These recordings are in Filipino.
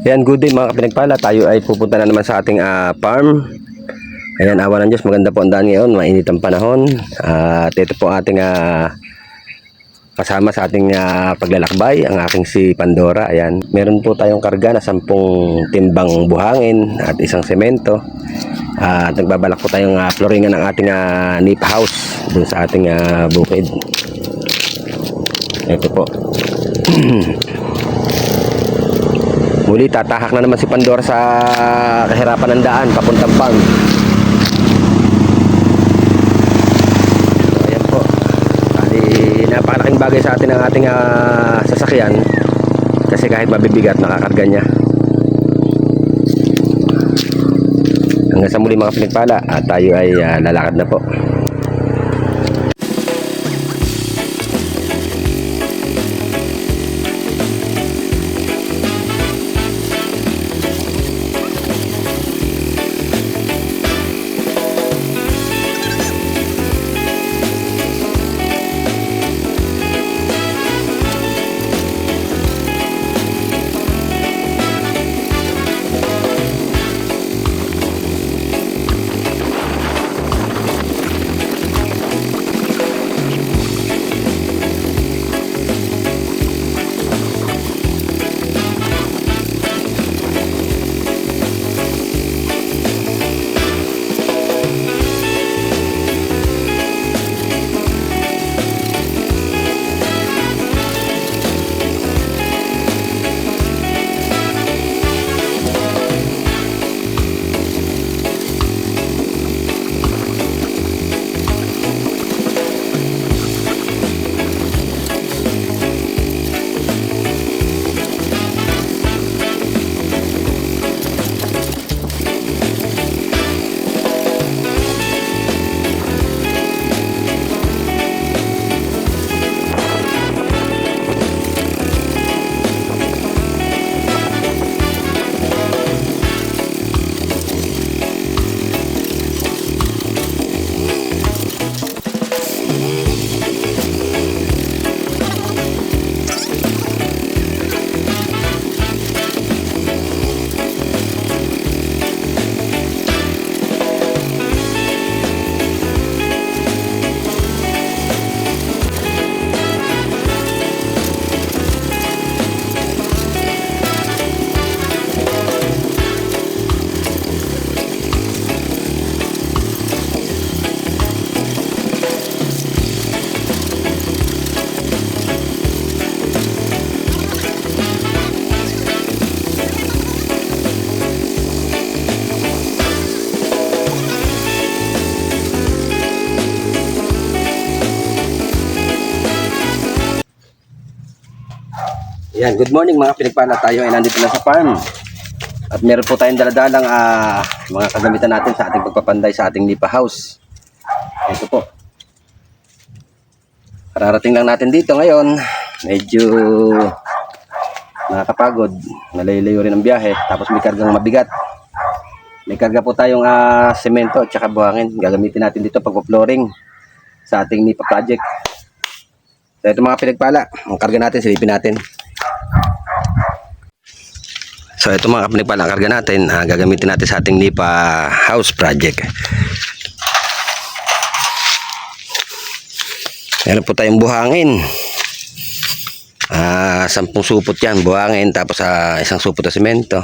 Ayan, good day mga kapinagpala. Tayo ay pupunta na naman sa ating farm. Ayan, awa ng Diyos, maganda po ang daan ngayon, mainit ang panahon. At ito po ating kasama sa ating paglalakbay, ang aking si Pandora. Ayan, meron po tayong karga na 10 timbang buhangin at isang semento. At nagbabalak po tayong floringan ng ating nip house dun sa ating bukid. Ito po. Muli, tatahak na naman si Pandora sa kahirapan ng daan, papuntang farm. So, ayan po. Bali, napakalaking bagay sa atin ang ating sasakyan. Kasi kahit mabibigat, nakakarga niya. Hanggang sa muli mga pinagpala, at tayo ay lalakad na po. Yan, good morning mga pinagpala. Tayo ay nandito na sa farm. At meron po tayong daladalang mga kagamitan natin sa ating pagpapanday sa ating nipa house. Ito po. Kararating lang natin dito ngayon. Medyo nakakapagod. Nalayo-layo rin ang biyahe. Tapos may kargang mabigat. May karga po tayong semento at saka buhangin. Gagamitin natin dito pag-flooring sa ating nipa project. So ito mga pinagpala. Ang karga natin, silipin natin. So ito mga kapinagpala, ang karga natin, gagamitin natin sa ating nipa house project. Meron po tayong buhangin. 10 supot yan, buhangin, tapos isang supot na semento.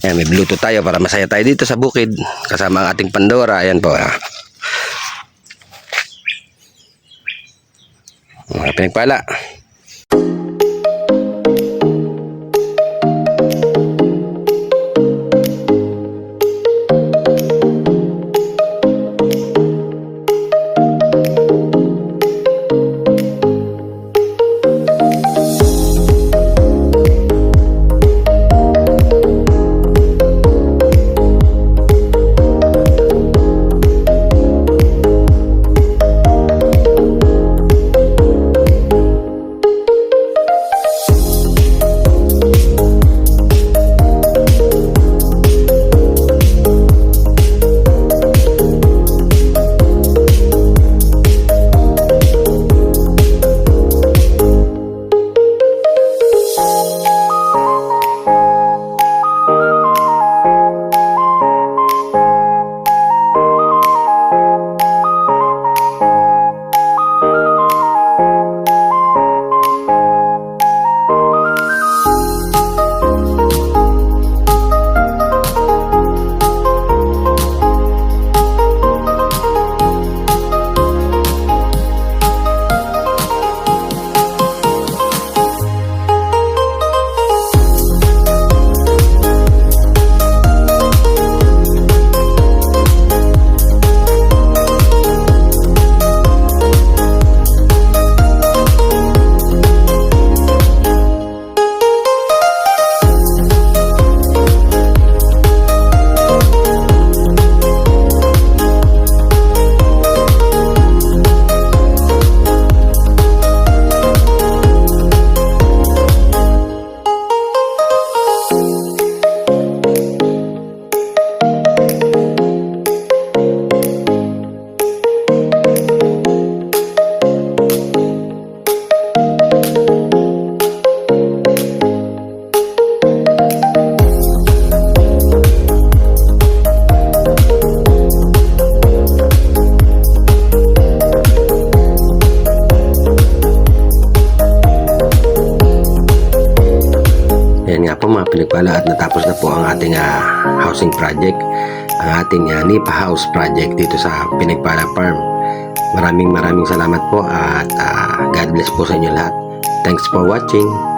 Ayan, may bluetooth tayo para masaya tayo dito sa bukid. Kasama ang ating Pandora, ayan po. Mga kapinagpala. pinagpala at natapos na po ang ating housing project, ang ating Nipa House project dito sa Pinagpala Farm. Maraming salamat po at God bless po sa inyo lahat. Thanks for watching.